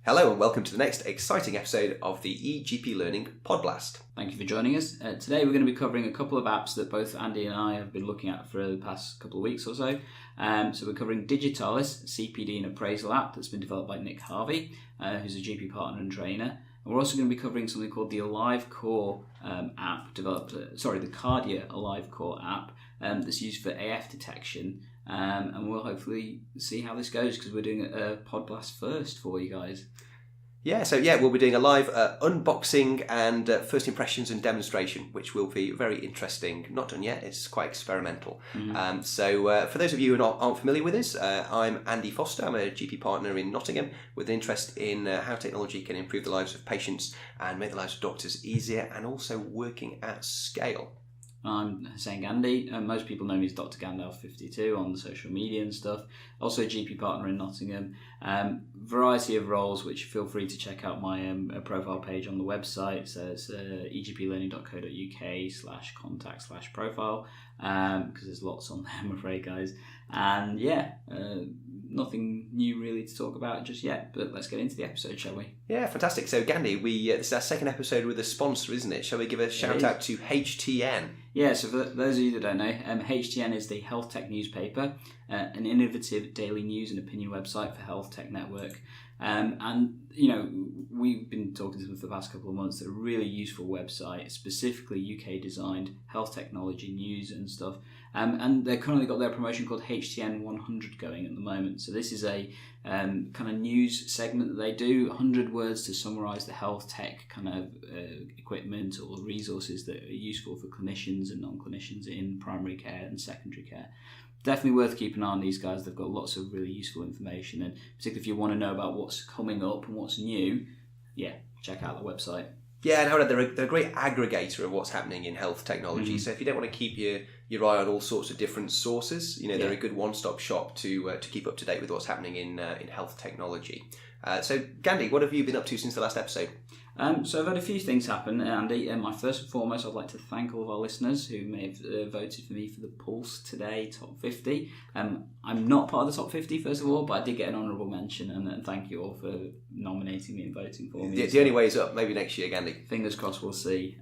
Hello and welcome to the next exciting episode of the eGPlearning Podblast. Thank you for joining us. Today we're going to be covering a couple of apps that both Andy and I have been looking at for the past couple of weeks or so. So we're covering Digitalis, a CPD and appraisal app that's been developed by Nick Harvey, who's a GP partner and trainer. And we're also going to be covering something called the Alivecor app, the Kardia Alivecor app that's used for AF detection. And we'll hopefully see how this goes because we're doing a Podblast first for you guys. We'll be doing a live unboxing and first impressions and demonstration, which will be very interesting. Not done yet, it's quite experimental. Mm-hmm. For those of you who aren't familiar with this, I'm Andy Foster. I'm a GP partner in Nottingham with an interest in how technology can improve the lives of patients and make the lives of doctors easier and also working at scale. I'm Hussein Gandhi. Most people know me as Dr Gandalf52 on the social media and stuff. Also a GP partner in Nottingham. Variety of roles, which feel free to check out my profile page on the website. So it's eGPlearning.co.uk/contact/profile because there's lots on there, I'm afraid, guys. And nothing new really to talk about just yet, but let's get into the episode, shall we? Yeah, fantastic. So Gandhi, this is our second episode with a sponsor, isn't it? Shall we give a shout out to HTN? Yeah, so for those of you that don't know, HTN is the Health Tech newspaper, an innovative daily news and opinion website for Health Tech Network. We've been talking to them for the past couple of months. They're a really useful website, specifically UK designed health technology news and stuff. And they've currently got their promotion called HTN 100 going at the moment. So this is a kind of news segment that they do, 100 words to summarise the health tech kind of equipment or resources that are useful for clinicians and non-clinicians in primary care and secondary care. Definitely worth keeping an eye on these guys. They've got lots of really useful information, and particularly if you want to know about what's coming up and what's new, check out the website. Yeah, and they're a great aggregator of what's happening in health technology. Mm-hmm. So if you don't want to keep your eye on all sorts of different sources, they're a good one-stop shop to keep up to date with what's happening in health technology. So Gandhi, what have you been up to since the last episode? So I've had a few things happen, Andy. First and foremost, I'd like to thank all of our listeners who may have voted for me for the Pulse Today Top 50. I'm not part of the Top 50, first of all, but I did get an honourable mention, and thank you all for nominating me and voting for me. The only way is up, maybe next year, Gandhi. Fingers crossed, we'll see.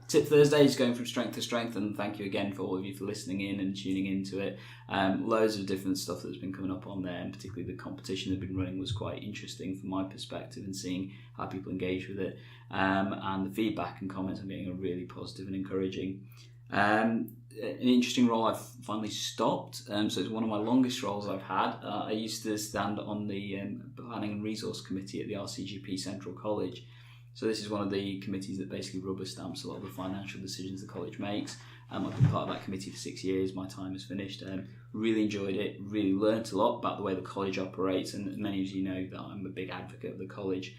Tip Thursday is going from strength to strength, and thank you again for all of you for listening in and tuning into it. Loads of different stuff that's been coming up on there, and particularly the competition they've been running was quite interesting from my perspective and seeing how people engage with it. And the feedback and comments I'm getting are really positive and encouraging. An interesting role I've finally stopped, so it's one of my longest roles I've had. I used to stand on the Planning and Resource Committee at the RCGP Central College. So this is one of the committees that basically rubber stamps a lot of the financial decisions the college makes. I've been part of that committee for 6 years. My time is finished. Really enjoyed it. Really learnt a lot about the way the college operates, and many of you know that I'm a big advocate of the college.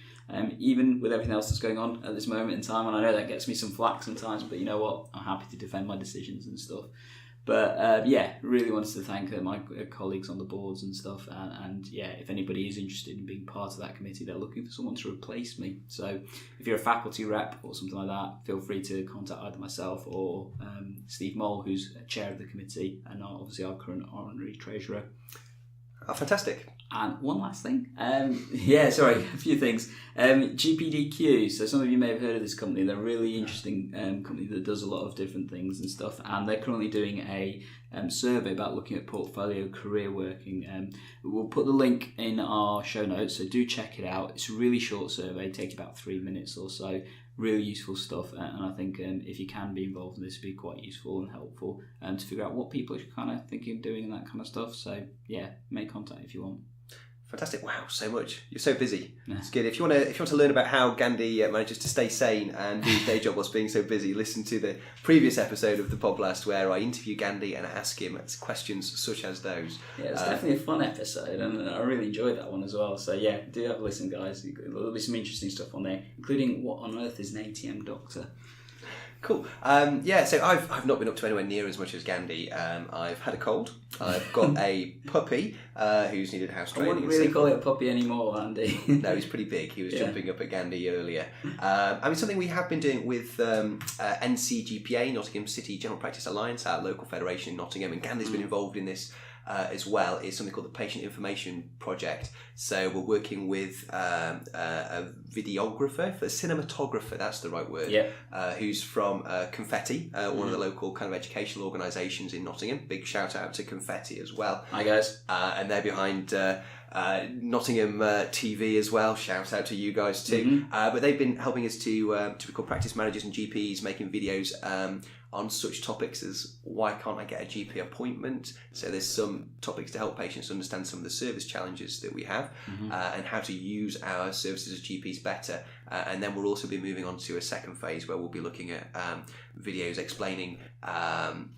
Even with everything else that's going on at this moment in time, and I know that gets me some flack sometimes, but you know what? I'm happy to defend my decisions and stuff. But really wanted to thank my colleagues on the boards and stuff. And if anybody is interested in being part of that committee, they're looking for someone to replace me. So if you're a faculty rep or something like that, feel free to contact either myself or Steve Mole, who's chair of the committee, and obviously our current honorary treasurer. Oh, fantastic. And one last thing. A few things. GPDQ. So some of you may have heard of this company. They're a really interesting company that does a lot of different things and stuff. And they're currently doing a survey about looking at portfolio career working. We'll put the link in our show notes, so do check it out. It's a really short survey. It takes about 3 minutes or so. Really useful stuff, and I think if you can be involved in this, it'd be quite useful and helpful to figure out what people are kind of thinking of doing and that kind of stuff. So make contact if you want. Fantastic! Wow, so much. You're so busy. Yeah. It's good. If you want to learn about how Gandhi manages to stay sane and do his day job whilst being so busy, listen to the previous episode of the Podblast where I interview Gandhi and ask him questions such as those. Yeah, it's definitely a fun episode, and I really enjoyed that one as well. So do have a listen, guys. There'll be some interesting stuff on there, including what on earth is an ATM doctor. Cool. So I've not been up to anywhere near as much as Gandhi. I've had a cold. I've got a puppy who's needed house training. I wouldn't really call it a puppy anymore, Andy. No, he's pretty big. He was jumping up at Gandhi earlier. Something we have been doing with NCGPA, Nottingham City General Practice Alliance, our local federation in Nottingham, and Gandhi's been involved in this as well is something called the Patient Information Project. So we're working with a videographer, a cinematographer, that's the right word, who's from Confetti, one of the local kind of educational organisations in Nottingham. Big shout out to Confetti as well. Hi guys. And they're behind Nottingham TV as well. Shout out to you guys too. But they've been helping us to record practice managers and GPs making videos on such topics as why can't I get a GP appointment? So there's some topics to help patients understand some of the service challenges that we have and how to use our services as GPs better. And then we'll also be moving on to a second phase where we'll be looking at videos explaining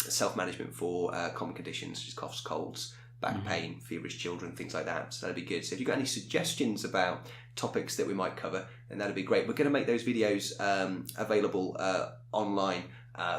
self-management for common conditions such as coughs, colds, back pain, feverish children, things like that. So that'd be good. So if you've got any suggestions about topics that we might cover, then that'd be great. We're going to make those videos available online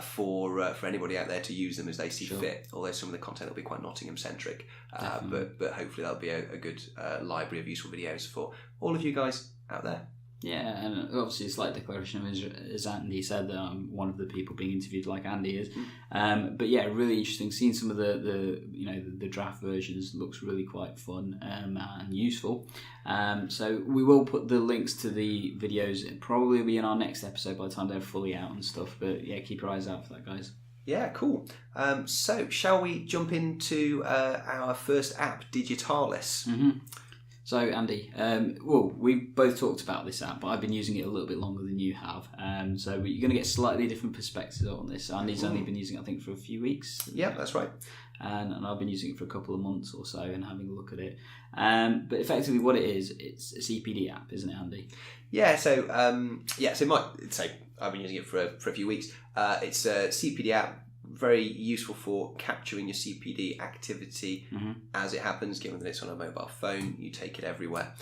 for anybody out there to use them as they see fit. Although some of the content will be quite Nottingham centric, but hopefully that'll be a good library of useful videos for all of you guys out there. Yeah, and obviously it's like declaration as Andy said, that I'm one of the people being interviewed like Andy is. But yeah, really interesting. Seeing some of the draft versions looks really quite fun and useful. So we will put the links to the videos. It'll probably be in our next episode by the time they're fully out and stuff. But yeah, keep your eyes out for that, guys. Yeah, cool. So shall we jump into our first app, Digitalis? So Andy, we've both talked about this app, but I've been using it a little bit longer than you have. So you're going to get slightly different perspectives on this. Andy's only been using it, I think, for a few weeks. Yeah, that's right. And I've been using it for a couple of months or so and having a look at it. But effectively what it is, it's a CPD app, isn't it, Andy? Yeah, so so might say I've been using it for a few weeks. It's a CPD app, very useful for capturing your CPD activity as it happens, given that it's on a mobile phone. You take it everywhere.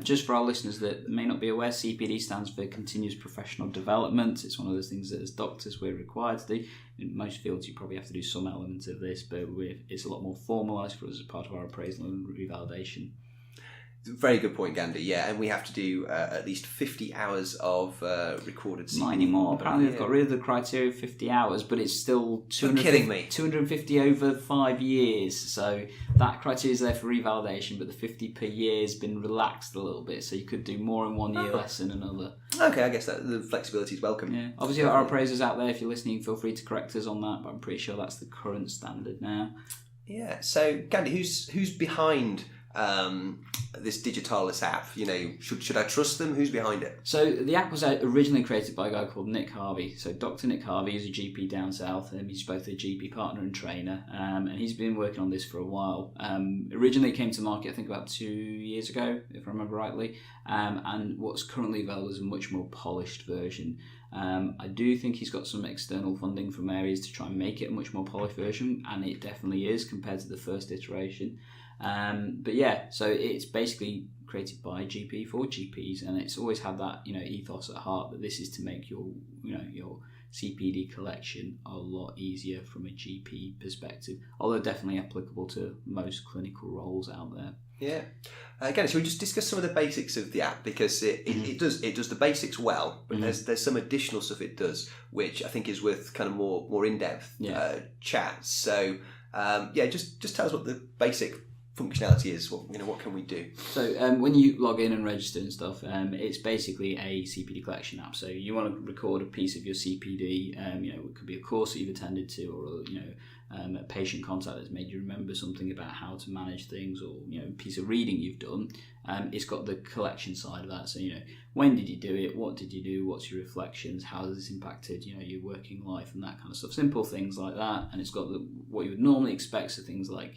Just for our listeners that may not be aware, CPD stands for Continuous Professional Development. It's one of those things that as doctors we're required to do. In most fields you probably have to do some element of this, but it's a lot more formalised for us as part of our appraisal and revalidation. Very good point, Gandhi. Yeah, and we have to do at least 50 hours of recorded CPD. Not anymore. Apparently they've got rid of the criteria of 50 hours, but it's still 250 over 5 years. So that criteria is there for revalidation, but the 50 per year has been relaxed a little bit. So you could do more in 1 year, less in another. Okay, I guess that the flexibility is welcome. Yeah. Obviously, our appraisers out there, if you're listening, feel free to correct us on that, but I'm pretty sure that's the current standard now. Yeah. So, Gandhi, who's behind this Digitalis app? You know, should I trust them? Who's behind it? So the app was originally created by a guy called Nick Harvey. So Dr Nick Harvey is a GP down south, and he's both a GP partner and trainer, and he's been working on this for a while. Originally it came to market, I think, about 2 years ago, if I remember rightly, and what's currently available is a much more polished version. I do think he's got some external funding from areas to try and make it a much more polished version, and it definitely is compared to the first iteration. But yeah, so it's basically created by a GP for GPs, and it's always had that ethos at heart that this is to make your CPD collection a lot easier from a GP perspective, although definitely applicable to most clinical roles out there. Yeah. Again, so we just discuss some of the basics of the app, because it does the basics well, but there's some additional stuff it does which I think is worth kind of more in-depth chat. So just tell us what the basic functionality is. What can we do? So when you log in and register and stuff, it's basically a CPD collection app. So you want to record a piece of your CPD. It could be a course that you've attended to, or a patient contact that's made you remember something about how to manage things, or a piece of reading you've done. It's got the collection side of that. So when did you do it? What did you do? What's your reflections? How has this impacted your working life and that kind of stuff? Simple things like that. And it's got what you would normally expect. So things like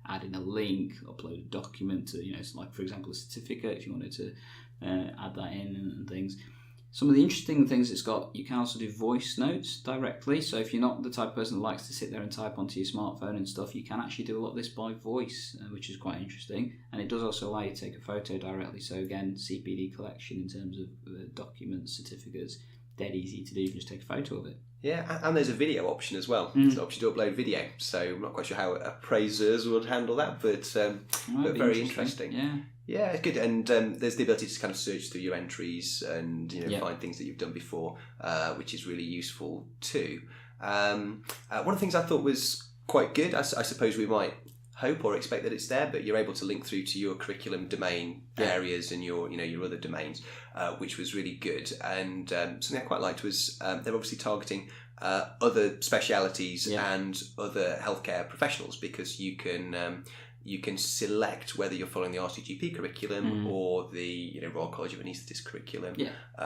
add in a link, upload a document to, like for example a certificate if you wanted to add that in and things. Some of the interesting things it's got, you can also do voice notes directly. So if you're not the type of person that likes to sit there and type onto your smartphone and stuff, you can actually do a lot of this by voice, which is quite interesting. And it does also allow you to take a photo directly. So again, CPD collection in terms of documents, certificates, dead easy to do. You can just take a photo of it. Yeah, and there's a video option as well. There's an option to upload video. So I'm not quite sure how appraisers would handle that, but very interesting. Yeah, it's good. And there's the ability to kind of search through your entries and find things that you've done before, which is really useful too. One of the things I thought was quite good, I suppose we might hope or expect that it's there, but you're able to link through to your curriculum domain areas and your other domains, which was really good. And something I quite liked was they're obviously targeting other specialities and other healthcare professionals, because you can select whether you're following the RCGP curriculum or the Royal College of Anaesthetists curriculum,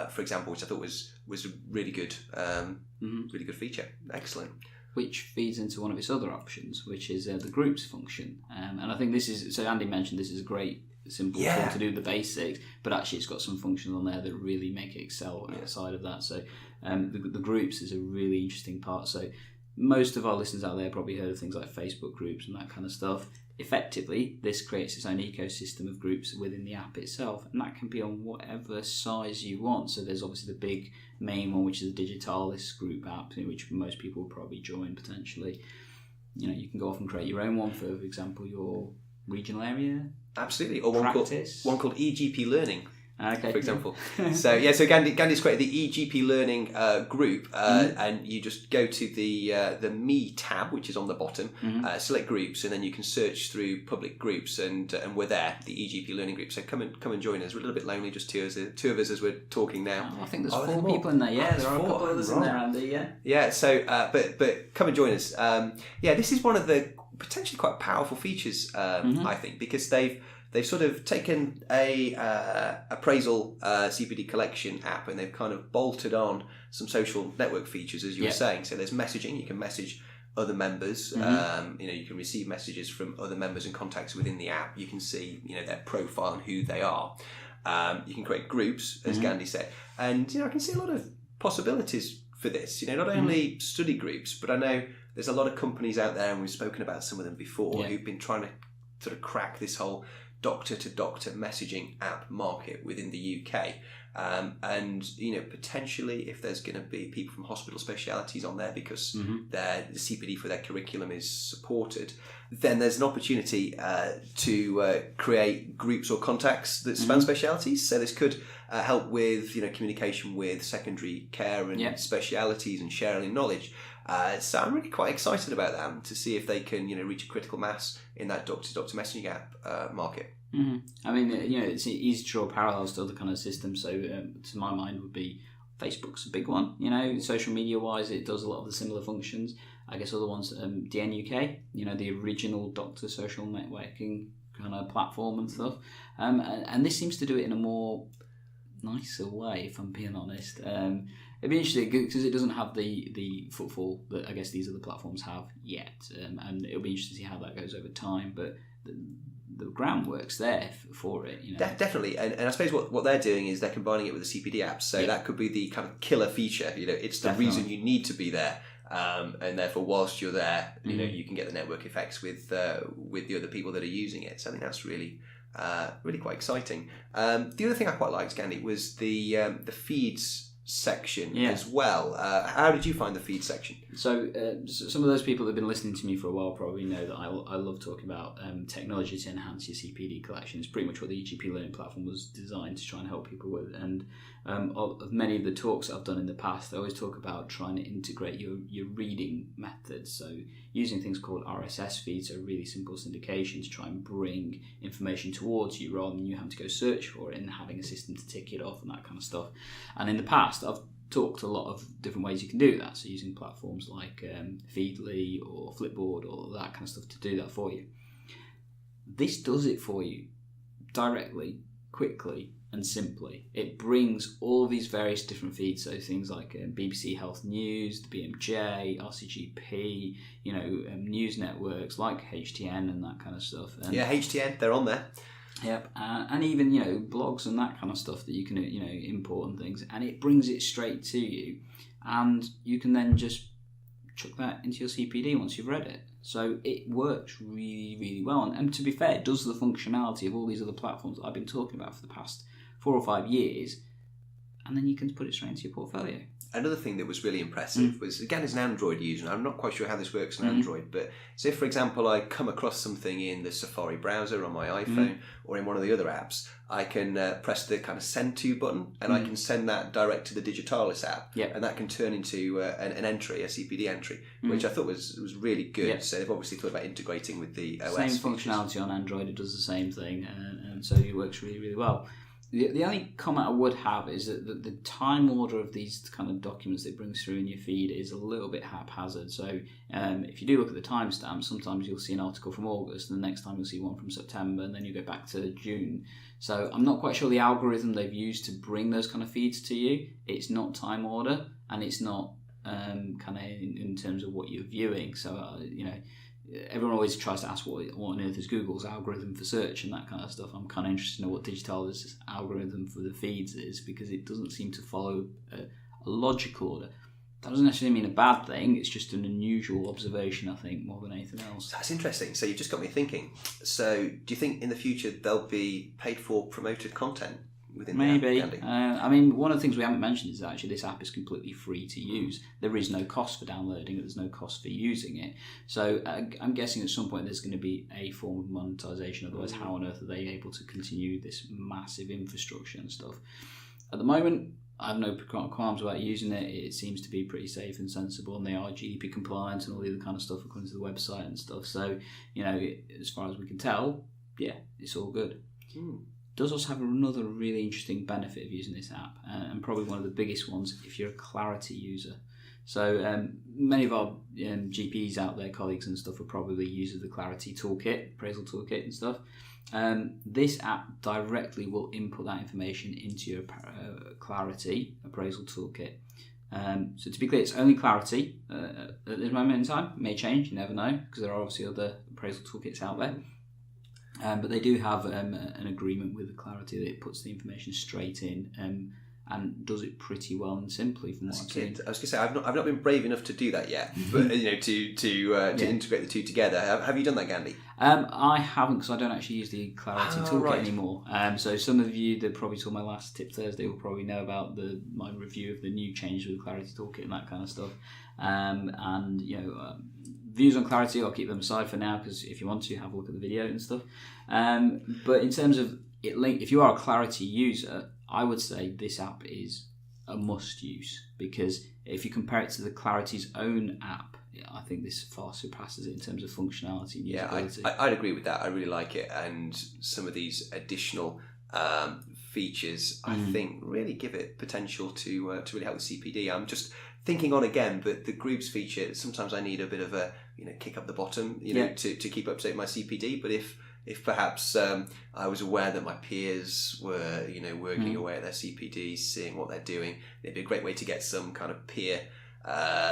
for example, which I thought was a really good really good feature. Excellent. Which feeds into one of its other options, which is the groups function. And I think this is, so Andy mentioned this is a great simple tool to do the basics, but actually it's got some functions on there that really make it excel outside of that. So the groups is a really interesting part. So most of our listeners out there probably heard of things like Facebook groups and that kind of stuff. Effectively, this creates its own ecosystem of groups within the app itself, and that can be on whatever size you want. So there's obviously the big main one, which is the Digitalis group app, which most people will probably join potentially. You can go off and create your own one, for example, your regional area. Absolutely, or one called eGPlearning. Okay. For example. So Gandhi's created the eGPlearning group, and you just go to the Me tab, which is on the bottom, select groups, and then you can search through public groups, and we're there, the eGPlearning group. So come and join us. We're a little bit lonely, just two of us as we're talking now. I think there's 4 people in there. Yeah, there are a couple others in there, Andy. Yeah. So but come and join us. This is one of the potentially quite powerful features, I think, because they've sort of taken a appraisal CPD collection app, and they've kind of bolted on some social network features, as you were saying. So there's messaging. You can message other members. You can receive messages from other members and contacts within the app. You can see their profile and who they are. You can create groups, as Gandhi said, and I can see a lot of possibilities for this. Not only study groups, but I know there's a lot of companies out there, and we've spoken about some of them before, who've been trying to sort of crack this whole doctor-to-doctor messaging app market within the UK. And potentially, if there's going to be people from hospital specialities on there because the CPD for their curriculum is supported, then there's an opportunity to create groups or contacts that span specialities. So this could help with communication with secondary care and specialities and sharing knowledge. So I'm really quite excited about that, to see if they can reach a critical mass in that doctor-to-doctor messaging app market. I mean, it's easy to draw parallels to other kind of systems. So to my mind would be Facebook's a big one. Social media wise, it does a lot of the similar functions. I guess other ones, DNUK, the original doctor social networking kind of platform and stuff. And this seems to do it in a more nicer way, if I'm being honest. It'd be interesting because it doesn't have the footfall that I guess these other platforms have yet, and it'll be interesting to see how that goes over time. But the groundwork's there for it. Definitely, and I suppose what they're doing is they're combining it with the CPD app, so that could be the kind of killer feature. It's the reason you need to be there, and therefore whilst you're there, you can get the network effects with the other people that are using it. So I think that's really quite exciting. The other thing I quite liked, Gandhi, was the feeds section as well. How did you find the feed section? So some of those people that have been listening to me for a while probably know that I love talking about technology to enhance your CPD collection. It's pretty much what the eGPlearning platform was designed to try and help people with. And of many of the talks that I've done in the past, I always talk about trying to integrate your reading methods. So using things called RSS feeds, so really simple syndication, to try and bring information towards you rather than you having to go search for it and having a system to tick it off and that kind of stuff. And in the past, I've talked a lot of different ways you can do that. So using platforms like Feedly or Flipboard or that kind of stuff to do that for you. This does it for you directly, quickly, and simply. It brings all these various different feeds, so things like BBC Health News, the BMJ, RCGP, news networks like HTN and that kind of stuff. And HTN, they're on there. Yep, and even blogs and that kind of stuff that you can import and things, and it brings it straight to you, and you can then just chuck that into your CPD once you've read it. So it works really, really well, and to be fair, it does the functionality of all these other platforms that I've been talking about for the past 4 or 5 years, and then you can put it straight into your portfolio. another thing that was really impressive was, again, as an Android user, and I'm not quite sure how this works on Android, but so if, for example, I come across something in the Safari browser on my iPhone or in one of the other apps, I can press the kind of send to button, and I can send that direct to the Digitalis app, and that can turn into an entry, a CPD entry, which I thought was really good. So they've obviously thought about integrating with the OS same features. Functionality on Android. It does the same thing, and so it works really, really well. The only comment I would have is that the time order of these kind of documents that it brings through in your feed is a little bit haphazard. So if you do look at the timestamp, sometimes you'll see an article from August, and the next time you'll see one from September, and then you go back to June. So I'm not quite sure the algorithm they've used to bring those kind of feeds to you. It's not time order, and it's not kind of in terms of what you're viewing. So everyone always tries to ask what on earth is Google's algorithm for search and that kind of stuff. I'm kind of interested to know what Digitalis' algorithm for the feeds is, because it doesn't seem to follow a logical order. That doesn't necessarily mean a bad thing. It's just an unusual observation, I think, more than anything else. That's interesting. So you've just got me thinking. So do you think in the future there'll be paid for promoted content within Maybe. the app? I mean, one of the things we haven't mentioned is that actually this app is completely free to use. There is no cost for downloading it. There's no cost for using it. So I'm guessing at some point there's going to be a form of monetization. Otherwise, how on earth are they able to continue this massive infrastructure and stuff? At the moment, I have no qualms about using it. It seems to be pretty safe and sensible, and they are GDP compliant and all the other kind of stuff according to the website and stuff. So, as far as we can tell, yeah, it's all good. Does also have another really interesting benefit of using this app, and probably one of the biggest ones if you're a Clarity user. So many of our GPs out there, colleagues and stuff, are probably users of the Clarity toolkit, appraisal toolkit and stuff. This app directly will input that information into your Clarity appraisal toolkit. So to be clear, it's only Clarity at this moment in time. It may change, you never know, because there are obviously other appraisal toolkits out there. But they do have an agreement with the Clarity that it puts the information straight in and does it pretty well and simply from what I've seen. I was going to say, I've not been brave enough to do that yet, but to integrate the two together. Have you done that, Gandhi? I haven't, because I don't actually use the Clarity toolkit anymore. So some of you that probably saw my last Tip Thursday will probably know about my review of the new changes with the Clarity toolkit and that kind of stuff. Views on Clarity, I'll keep them aside for now, because if you want to, have a look at the video and stuff. But in terms of it, if you are a Clarity user, I would say this app is a must-use, because if you compare it to the Clarity's own app, I think this far surpasses it in terms of functionality and usability. Yeah, I'd agree with that. I really like it, and some of these additional features, I think, really give it potential to really help with CPD. I'm just thinking on again, but the groups feature, sometimes I need a bit of a kick up the bottom, to keep up to date my CPD. But if perhaps I was aware that my peers were working away at their CPD, seeing what they're doing, it'd be a great way to get some kind of peer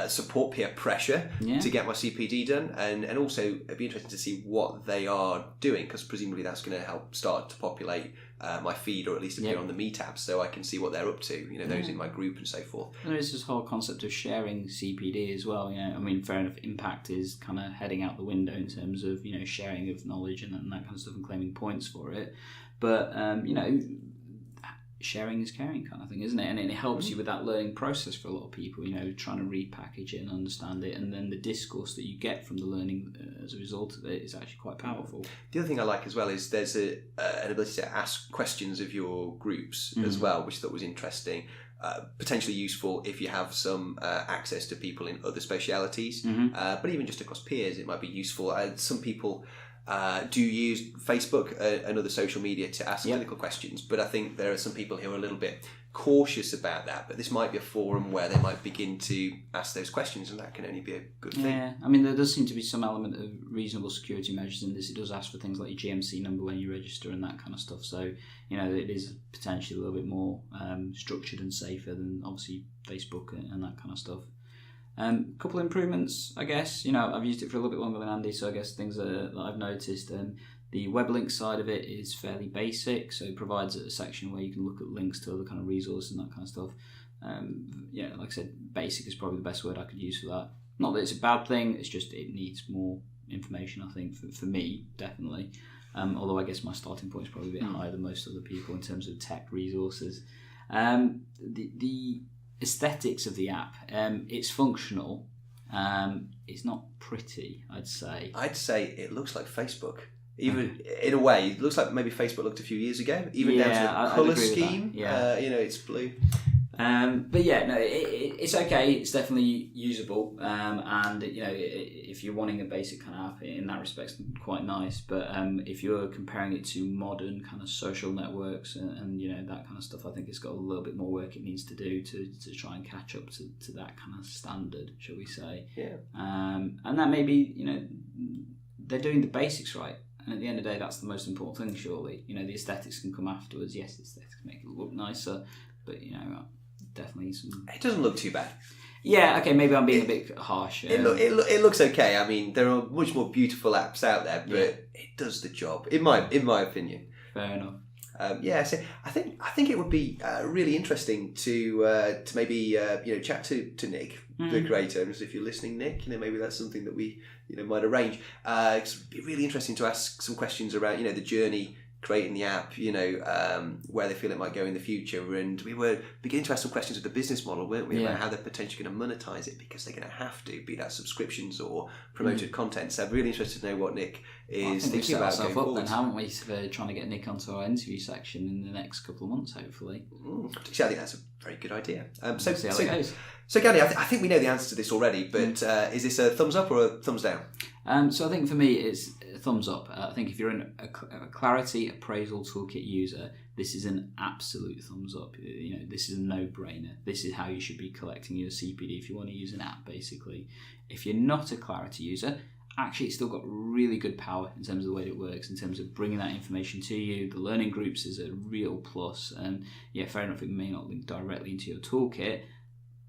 support, peer pressure to get my CPD done, and also it'd be interesting to see what they are doing, because presumably that's going to help start to populate my feed, or at least appear on the Me tab, so I can see what they're up to, those in my group and so forth. And there is this whole concept of sharing CPD as well. I mean, fair enough, impact is kind of heading out the window in terms of sharing of knowledge and that kind of stuff and claiming points for it, but sharing is caring kind of thing, isn't it? And it helps you with that learning process for a lot of people, trying to repackage it and understand it, and then the discourse that you get from the learning as a result of it is actually quite powerful. The other thing I like as well is there's an ability to ask questions of your groups as well, which I thought was interesting. Potentially useful if you have some access to people in other specialities, but even just across peers, it might be useful. Some people do use Facebook and other social media to ask clinical questions, but I think there are some people who are a little bit cautious about that, but this might be a forum where they might begin to ask those questions, and that can only be a good thing. Yeah, I mean, there does seem to be some element of reasonable security measures in this. It does ask for things like your GMC number when you register and that kind of stuff, so it is potentially a little bit more structured and safer than obviously Facebook and that kind of stuff. Couple of improvements, I guess. I've used it for a little bit longer than Andy, so I guess things that I've noticed. The web link side of it is fairly basic, so it provides a section where you can look at links to other kind of resources and that kind of stuff. Like I said, basic is probably the best word I could use for that. Not that it's a bad thing, it's just it needs more information, I think, for me, definitely. Although I guess my starting point is probably a bit higher than most other people in terms of tech resources. The aesthetics of the app, it's functional. It's not pretty, I'd say. I'd say it looks like Facebook. Even in a way, it looks like maybe Facebook looked a few years ago. Even down to the colour scheme. Yeah. It's blue. But yeah, no, it's okay. It's definitely usable, and if you're wanting a basic kind of app in that respect, it's quite nice. But if you're comparing it to modern kind of social networks and that kind of stuff, I think it's got a little bit more work it needs to do to try and catch up to that kind of standard, shall we say? Yeah. And that maybe they're doing the basics right. And at the end of the day, that's the most important thing, surely. The aesthetics can come afterwards. Yes, the aesthetics make it look nicer, but definitely some. It doesn't look too bad. Yeah, okay, maybe I'm being a bit harsh. It looks okay. I mean, there are much more beautiful apps out there, but it does the job, in my opinion. Fair enough. So I think it would be really interesting to maybe chat to Nick, the creator. And if you're listening, Nick, maybe that's something that we might arrange. It'd be really interesting to ask some questions around the journey creating the app, where they feel it might go in the future. And we were beginning to ask some questions of the business model, weren't we, about how they're potentially going to monetize it, because they're going to have to, be that subscriptions or promoted content. So I'm really interested to know what Nick is thinking about going forward. Then, haven't we, for trying to get Nick onto our interview section in the next couple of months, hopefully. So I think that's a very good idea. See how it goes. So Gandhi, I think we know the answer to this already, but is this a thumbs up or a thumbs down? So I think for me it's a thumbs up. I think if you're a Clarity appraisal toolkit user, this is an absolute thumbs up. This is a no-brainer. This is how you should be collecting your CPD if you want to use an app, basically. If you're not a Clarity user, actually it's still got really good power in terms of the way it works, in terms of bringing that information to you. The learning groups is a real plus, and fair enough, it may not link directly into your toolkit,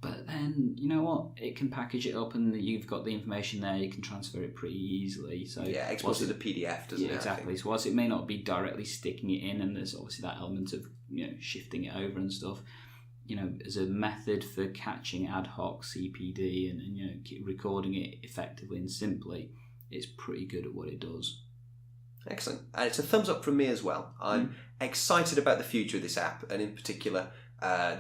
but then, you know what? It can package it up and you've got the information there, you can transfer it pretty easily. So exports as a PDF, doesn't it? Exactly. So whilst it may not be directly sticking it in, and there's obviously that element of shifting it over and stuff, as a method for catching ad hoc CPD and recording it effectively and simply, it's pretty good at what it does. Excellent. And it's a thumbs up from me as well. I'm excited about the future of this app, and in particular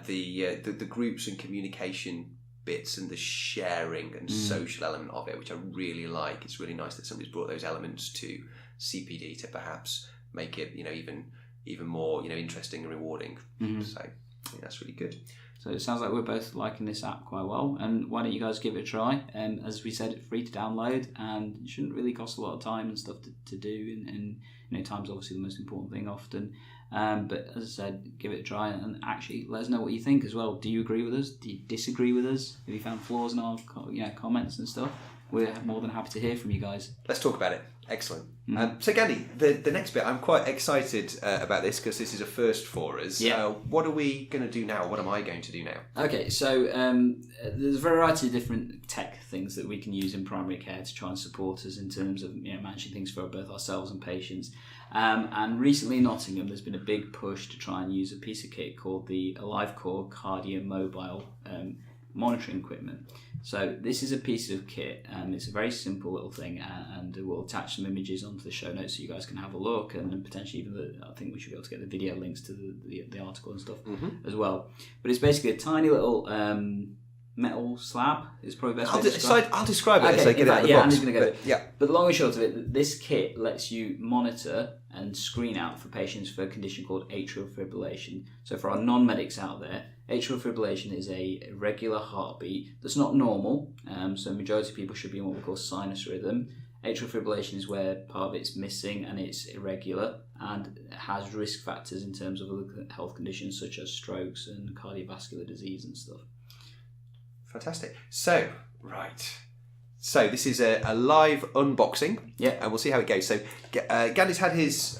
the groups and communication bits and the sharing and social element of it, which I really like. It's really nice that somebody's brought those elements to CPD to perhaps make it even more interesting and rewarding. So I think that's really good. So it sounds like we're both liking this app quite well, and why don't you guys give it a try? As we said, it's free to download and it shouldn't really cost a lot of time and stuff to do, and time's obviously the most important thing often. But as I said, give it a try and actually let us know what you think as well. Do you agree with us? Do you disagree with us? Have you found flaws in our comments and stuff? We're more than happy to hear from you guys. Let's talk about it. Excellent. So Gandhi, the next bit, I'm quite excited about this because this is a first for us. What are we going to do now? What am I going to do now? Okay, so there's a variety of different tech things that we can use in primary care to try and support us in terms of managing things for both ourselves and patients. And recently in Nottingham, there's been a big push to try and use a piece of kit called the Alivecor Kardia mobile monitoring equipment. So this is a piece of kit, and it's a very simple little thing, and we'll attach some images onto the show notes so you guys can have a look, and potentially even I think we should be able to get the video links to the article and stuff as well. But it's basically a tiny little metal slab. Is probably the best way to describe it. I'll describe it as I get it out of the box. I'm just going to go. But the long and short of it, this kit lets you monitor and screen out for patients for a condition called atrial fibrillation. So for our non-medics out there, atrial fibrillation is a irregular heartbeat that's not normal. So majority of people should be in what we call sinus rhythm. Atrial fibrillation is where part of it's missing and it's irregular and has risk factors in terms of other health conditions such as strokes and cardiovascular disease and stuff. Fantastic. So this is a live unboxing, and we'll see how it goes. So Gandhi's had his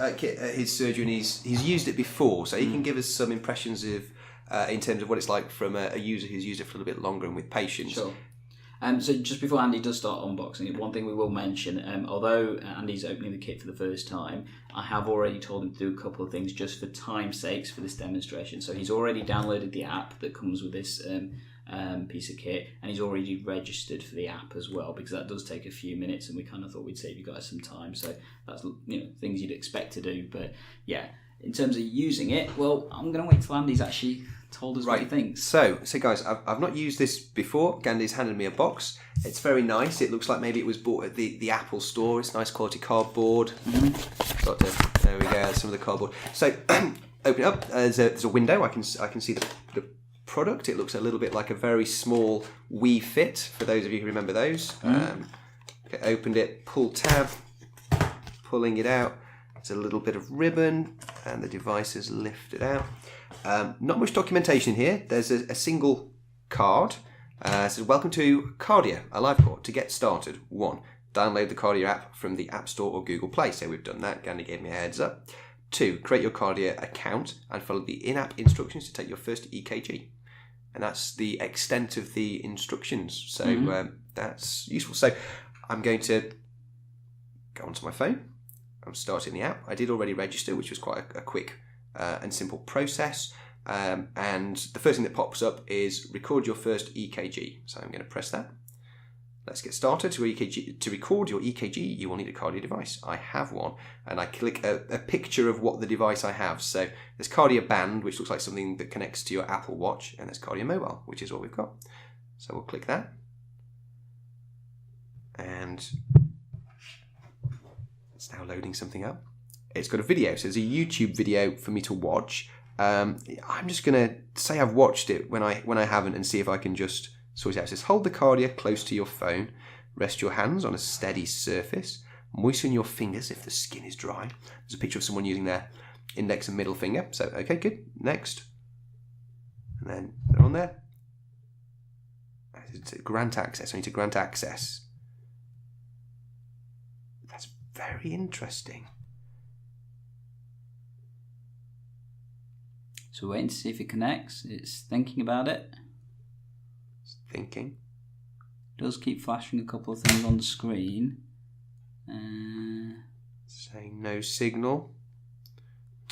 surgery and he's used it before, so he can give us some impressions of in terms of what it's like from a user who's used it for a little bit longer and with patients. Sure. So just before Andy does start unboxing it, one thing we will mention, although Andy's opening the kit for the first time, I have already told him to do a couple of things just for time's sakes for this demonstration. So he's already downloaded the app that comes with this piece of kit, and he's already registered for the app as well, because that does take a few minutes and we kind of thought we'd save you guys some time. So that's things you'd expect to do. But in terms of using it, well, I'm going to wait till Andy's actually told us what he thinks. So guys, I've not used this before. Gandhi's handed me a box. It's very nice. It looks like maybe it was bought at the Apple store. It's nice quality cardboard. There we go. There's some of the cardboard. So open it up. There's a window. I can see the product. It looks a little bit like a very small Wii Fit, for those of you who remember those. Okay, opened it, pull tab, pulling it out. There's a little bit of ribbon, and the device is lifted out. Not much documentation here. There's a single card. It says, welcome to Kardia, Alivecor. To get started, 1, download the Kardia app from the App Store or Google Play. So we've done that. Gandhi gave me a heads up. 2, create your Kardia account and follow the in-app instructions to take your first EKG. And that's the extent of the instructions. So that's useful. So I'm going to go onto my phone. I'm starting the app. I did already register, which was quite a quick and simple process. And the first thing that pops up is record your first EKG. So I'm going to press that. Let's get started. To record your EKG, you will need a Kardia device. I have one, and I click a picture of what the device I have. So there's Kardia Band, which looks like something that connects to your Apple Watch, and there's Kardia Mobile, which is what we've got. So we'll click that. And it's now loading something up. It's got a video, so there's a YouTube video for me to watch. I'm just going to say I've watched it when I haven't, and see if I can just sort it out. It says, hold the Kardia close to your phone. Rest your hands on a steady surface. Moisten your fingers if the skin is dry. There's a picture of someone using their index and middle finger. So, okay, good. Next. And then they're on there. It's grant access. I need to grant access. That's very interesting. So waiting to see if it connects. It's thinking about it. It's thinking. It does keep flashing a couple of things on the screen. Saying no signal.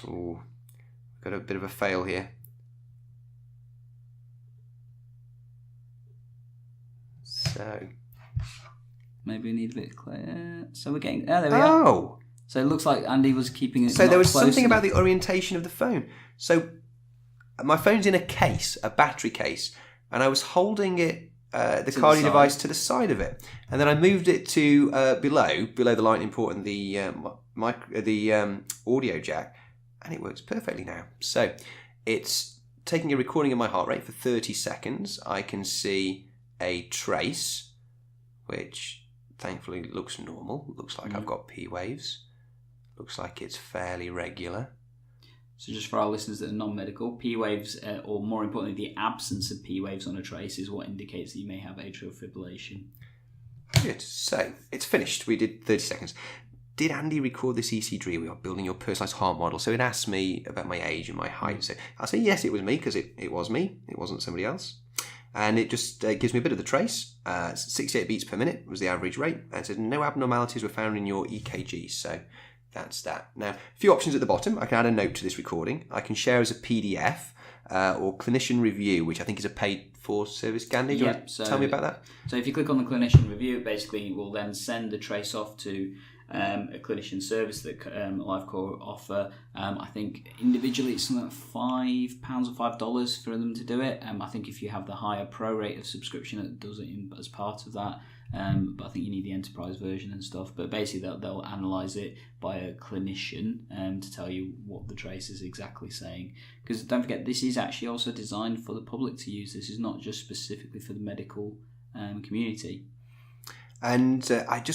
Oh, got a bit of a fail here. So maybe we need a bit clear. So we're getting. Oh, there we are. Oh. So it looks like Andy was keeping it. So there was something about the orientation of the phone. So my phone's in a case, a battery case, and I was holding it, the Kardia device, to the side of it, and then I moved it to below the lightning port and the audio jack, and it works perfectly now. So it's taking a recording of my heart rate for 30 seconds. I can see a trace, which thankfully looks normal. Looks like I've got P waves. Looks like it's fairly regular. So just for our listeners that are non-medical, P waves, or more importantly, the absence of P waves on a trace, is what indicates that you may have atrial fibrillation. Good. So it's finished. We did 30 seconds. Did Andy record this ECG? We are building your personalised heart model. So it asked me about my age and my height. So I'll say yes, it was me, because it was me. It wasn't somebody else. And it just gives me a bit of the trace. 68 beats per minute was the average rate. And it says no abnormalities were found in your EKG. So that's that. Now, a few options at the bottom. I can add a note to this recording. I can share as a PDF or clinician review, which I think is a paid-for service. Gandhi, do you want to tell me about that? So if you click on the clinician review, it basically will then send the trace off to a clinician service that Alivecor offer. I think individually it's something like £5 or $5 for them to do it. I think if you have the higher pro rate of subscription, it does it as part of that. But I think you need the enterprise version and stuff. But basically they'll analyse it by a clinician to tell you what the trace is exactly saying. Because don't forget, this is actually also designed for the public to use. This is not just specifically for the medical community. And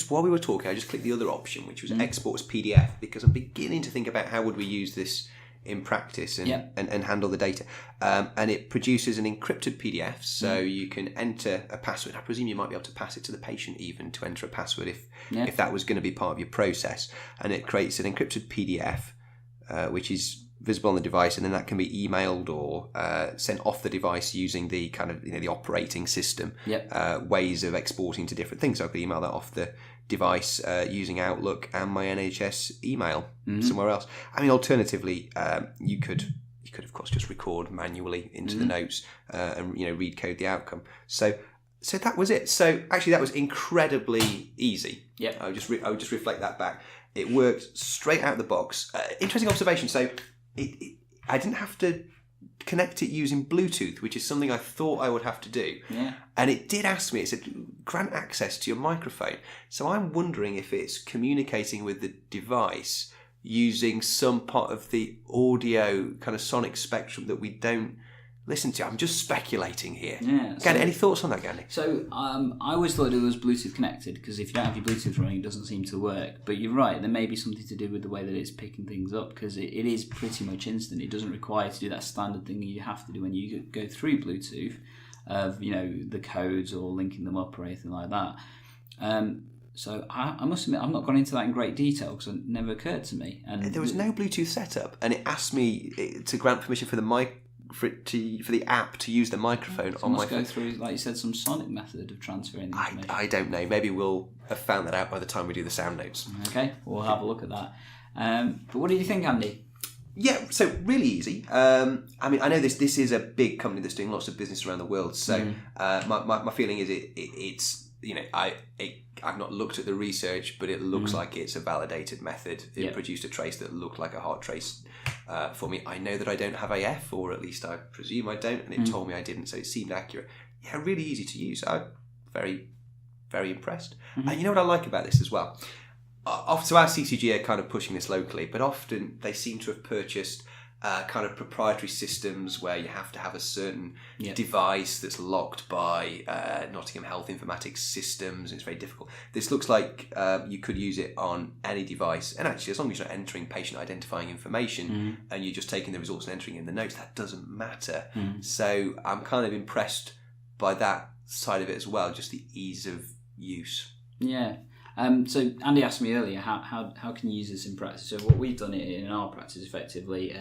while we were talking, I just clicked the other option, which was export as PDF, because I'm beginning to think about how would we use this in practice and handle the data. And it produces an encrypted PDF, so you can enter a password. I presume you might be able to pass it to the patient even to enter a password if that was going to be part of your process. And it creates an encrypted PDF, which is visible on the device, and then that can be emailed or sent off the device using the kind of the operating system ways of exporting to different things. So I could email that off the device using Outlook and my NHS email somewhere else. I mean, alternatively, you could of course just record manually into the notes and read code the outcome. So that was it. So actually, that was incredibly easy. Yeah, I would just reflect that back. It worked straight out of the box. Interesting observation. So I didn't have to connect it using Bluetooth, which is something I thought I would have to do. Yeah. And it did ask me, it said, grant access to your microphone. So I'm wondering if it's communicating with the device using some part of the audio kind of sonic spectrum that we don't listen to. I'm just speculating here. Yeah. Gandhi, any thoughts on that, Gandhi? So I always thought it was Bluetooth connected, because if you don't have your Bluetooth running, it doesn't seem to work. But you're right, there may be something to do with the way that it's picking things up, because it is pretty much instant. It doesn't require to do that standard thing that you have to do when you go through Bluetooth, of the codes or linking them up or anything like that. So I must admit, I've not gone into that in great detail because it never occurred to me. And there was no Bluetooth setup, and it asked me to grant permission for the for the app to use the microphone on my phone. Go through, like you said, some sonic method of transferring the information. I don't know. Maybe we'll have found that out by the time we do the sound notes. Okay, we'll have a look at that. But what did you think, Andy? Yeah, so really easy. I know this is a big company that's doing lots of business around the world. So my feeling is it's I've not looked at the research, but it looks like it's a validated method. It produced a trace that looked like a heart trace for me. I know that I don't have AF, or at least I presume I don't, and it told me I didn't, so it seemed accurate. Yeah, really easy to use. I'm very, very impressed. And you know what I like about this as well? So our CCG are kind of pushing this locally, but often they seem to have purchased kind of proprietary systems where you have to have a certain device that's locked by Nottingham Health Informatics systems. It's very difficult. This looks like you could use it on any device, and actually as long as you're not entering patient identifying information and you're just taking the results and entering in the notes, that doesn't matter. So I'm kind of impressed by that side of it as well, just the ease of use. Yeah. So Andy asked me earlier, how can you use this in practice? So what we've done in our practice effectively,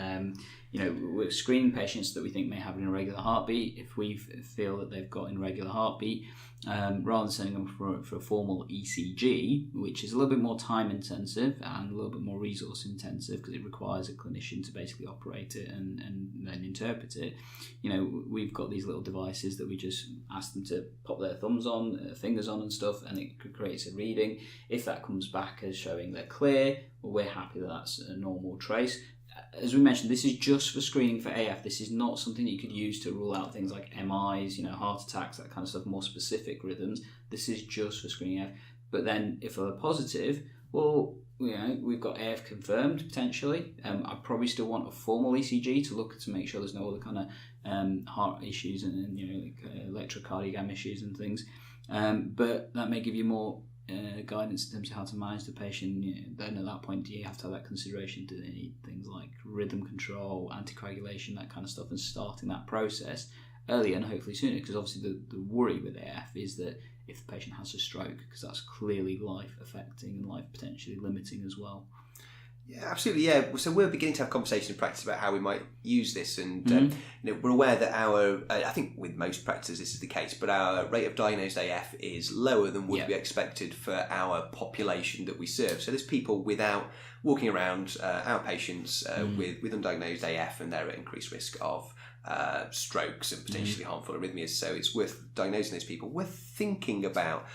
we're screening patients that we think may have an irregular heartbeat. If we feel that they've got an irregular heartbeat, rather than sending them for a formal ECG, which is a little bit more time intensive and a little bit more resource intensive because it requires a clinician to basically operate it and then interpret it, we've got these little devices that we just ask them to pop their fingers on and stuff, and it creates a reading. If that comes back as showing they're clear, well, we're happy that that's a normal trace. As we mentioned, this is just for screening for AF. This is not something that you could use to rule out things like MIs, heart attacks, that kind of stuff, more specific rhythms. This is just for screening AF. But then if they're positive, well, we've got AF confirmed potentially. I probably still want a formal ECG to look to make sure there's no other kind of heart issues and electrocardiogram issues and things. But that may give you more guidance in terms of how to manage the patient. Then at that point, do you have to have that consideration? Do they need things like rhythm control, anticoagulation, that kind of stuff, and starting that process earlier and hopefully sooner? Because obviously the worry with AF is that if the patient has a stroke, because that's clearly life affecting and life potentially limiting as well. Yeah, absolutely. Yeah, so we're beginning to have conversations in practice about how we might use this, and we're aware that I think with most practices this is the case, but our rate of diagnosed AF is lower than would be expected for our population that we serve. So there's people without walking around, outpatients with undiagnosed AF, and they're at increased risk of strokes and potentially harmful arrhythmias. So it's worth diagnosing those people. We're thinking about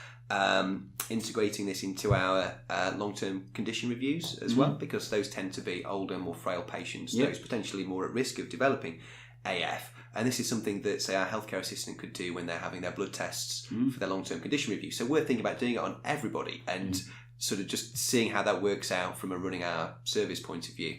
integrating this into our long-term condition reviews as well, because those tend to be older, more frail patients, those potentially more at risk of developing AF. And this is something that, say, our healthcare assistant could do when they're having their blood tests for their long-term condition review. So we're thinking about doing it on everybody and sort of just seeing how that works out from a running our service point of view.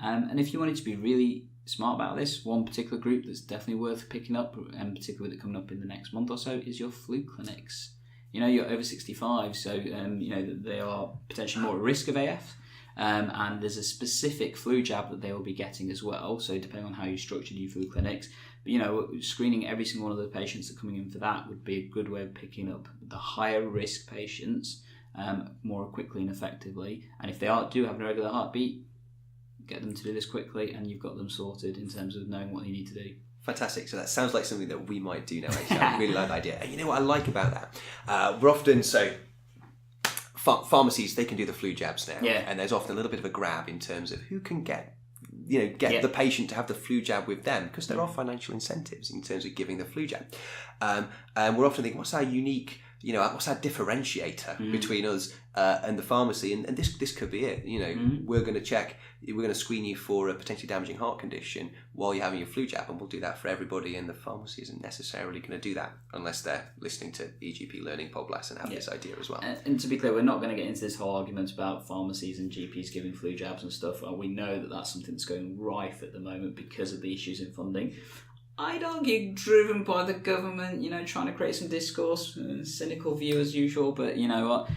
And if you wanted to be really smart about this, one particular group that's definitely worth picking up, and particularly with it coming up in the next month or so, is your flu clinics. You're over 65, so they are potentially more at risk of AF, and there's a specific flu jab that they will be getting as well. So depending on how you structured your flu clinics, but screening every single one of the patients that are coming in for that would be a good way of picking up the higher risk patients more quickly and effectively. And if they do have an irregular heartbeat, get them to do this quickly, and you've got them sorted in terms of knowing what you need to do. Fantastic. So that sounds like something that we might do now, actually. I really like the idea. And you know what I like about that? We're often, pharmacies, they can do the flu jabs now. Yeah. And there's often a little bit of a grab in terms of who can get the patient to have the flu jab with them, because there are financial incentives in terms of giving the flu jab. And we're often thinking, what's our unique what's our differentiator between us and the pharmacy? And this could be it. We're going to check, we're going to screen you for a potentially damaging heart condition while you're having your flu jab, and we'll do that for everybody. And the pharmacy isn't necessarily going to do that unless they're listening to eGPlearning Podblast and have this idea as well. And to be clear, we're not going to get into this whole argument about pharmacies and GPs giving flu jabs and stuff. We know that that's something that's going rife at the moment because of the issues in funding. I'd argue driven by the government, trying to create some discourse, cynical view as usual, but you know what,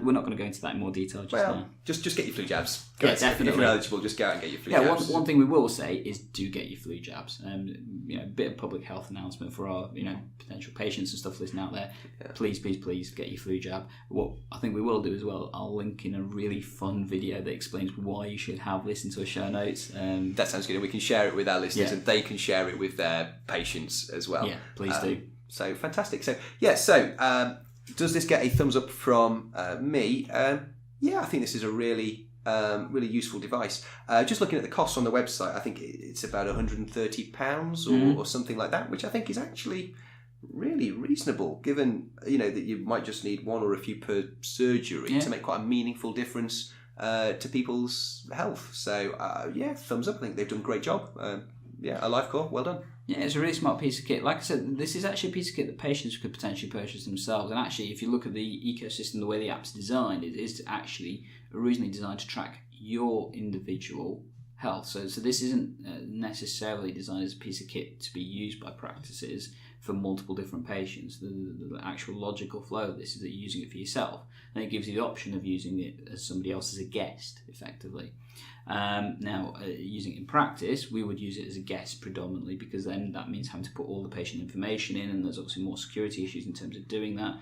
we're not going to go into that in more detail just now. Just get your flu jabs. Yeah, definitely. If you're eligible, just go out and get your flu jabs. One thing we will say is do get your flu jabs. A bit of public health announcement for our, potential patients and stuff listening out there. Yeah. Please get your flu jab. What I think we will do as well, I'll link in a really fun video that explains why you should have this into a show notes. That sounds good. And we can share it with our listeners and they can share it with their patients as well. Yeah, please do. So fantastic. So does this get a thumbs up from me? I think this is a really useful device. Just looking at the costs on the website, I think it's about £130 or something like that, which I think is actually really reasonable, given that you might just need one or a few per surgery to make quite a meaningful difference to people's health. So thumbs up. I think they've done a great job. Alivecor, well done. Yeah, it's a really smart piece of kit. Like I said, this is actually a piece of kit that patients could potentially purchase themselves. And actually, if you look at the ecosystem, the way the app's designed, it is actually originally designed to track your individual health. So this isn't necessarily designed as a piece of kit to be used by practices for multiple different patients. The actual logical flow of this is that you're using it for yourself, and it gives you the option of using it as somebody else as a guest, effectively. Using it in practice, we would use it as a guest predominantly, because then that means having to put all the patient information in, and there's obviously more security issues in terms of doing that.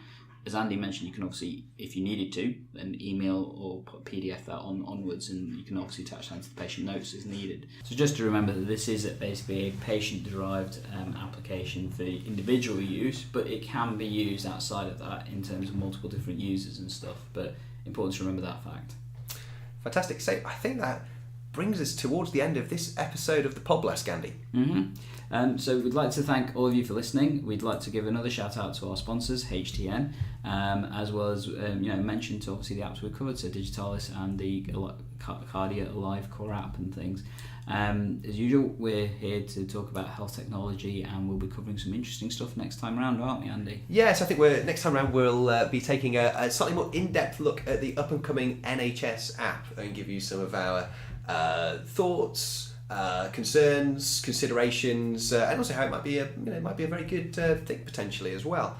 As Andy mentioned, you can obviously, if you needed to, then email or PDF that onwards, and you can obviously attach that to the patient notes as needed. So just to remember that this is basically a patient-derived application for individual use, but it can be used outside of that in terms of multiple different users and stuff. But important to remember that fact. Fantastic. So I think that brings us towards the end of this episode of the Podblast, Gandhi. So we'd like to thank all of you for listening. We'd like to give another shout out to our sponsors, HTN, as well as mention to obviously the apps we've covered, so Digitalis and the Kardia Alivecor app and things. As usual, we're here to talk about health technology, and we'll be covering some interesting stuff next time around, aren't we, Andy? Yes, I think next time around we'll be taking a slightly more in-depth look at the up-and-coming NHS app and give you some of our thoughts, concerns, considerations, and also how it might be a very good thing potentially as well.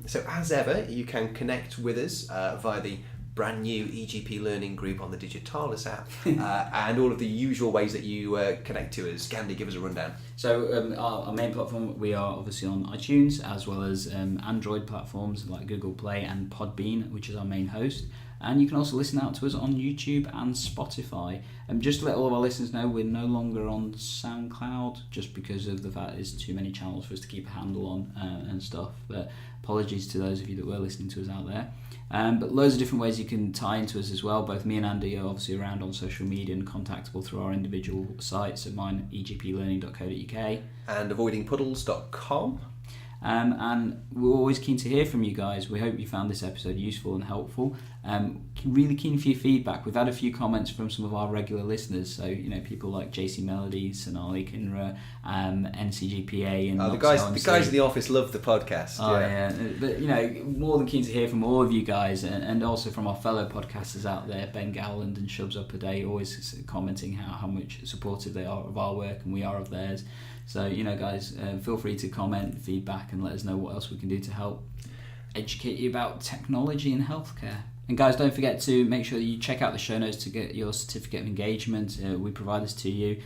So as ever, you can connect with us via the brand new eGPlearning group on the Digitalis app, and all of the usual ways that you connect to us. Gandhi, give us a rundown. So our main platform, we are obviously on iTunes, as well as Android platforms like Google Play and Podbean, which is our main host. And you can also listen out to us on YouTube and Spotify. And just to let all of our listeners know, we're no longer on SoundCloud, just because of the fact there's too many channels for us to keep a handle on and stuff. But apologies to those of you that were listening to us out there. But loads of different ways you can tie into us as well. Both me and Andy are obviously around on social media and contactable through our individual sites. So mine, eGPlearning.co.uk. And avoidingpuddles.com. And we're always keen to hear from you guys. We hope you found this episode useful and helpful. Really keen for your feedback. We've had a few comments from some of our regular listeners, so people like JC Melody, Sonali Kinra, NCGPA, and the guys in the office love the podcast. But more than keen to hear from all of you guys, and also from our fellow podcasters out there, Ben Gowland and Shubs Up a Day, always commenting how much supportive they are of our work and we are of theirs. So, guys, feel free to comment, feedback, and let us know what else we can do to help educate you about technology and healthcare. And guys, don't forget to make sure that you check out the show notes to get your certificate of engagement. We provide this to you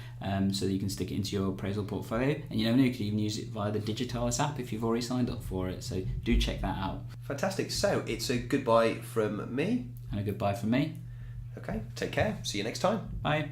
so that you can stick it into your appraisal portfolio. And you never know, you could even use it via the Digitalis app if you've already signed up for it. So do check that out. Fantastic. So it's a goodbye from me. And a goodbye from me. Okay, take care. See you next time. Bye.